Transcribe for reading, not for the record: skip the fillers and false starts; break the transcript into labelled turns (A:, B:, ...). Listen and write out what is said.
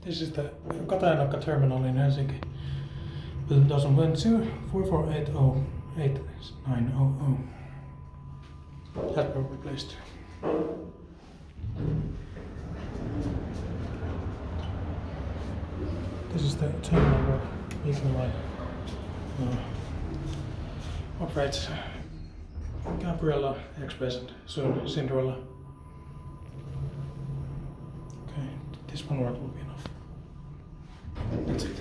A: This is the Katajanokka terminal in Helsinki. Building 2012 4480 8900. Has been replaced. This is the terminal where Viking Line operates Gabriella Express and soon Cinderella. Okay, this one word will be enough. That's it.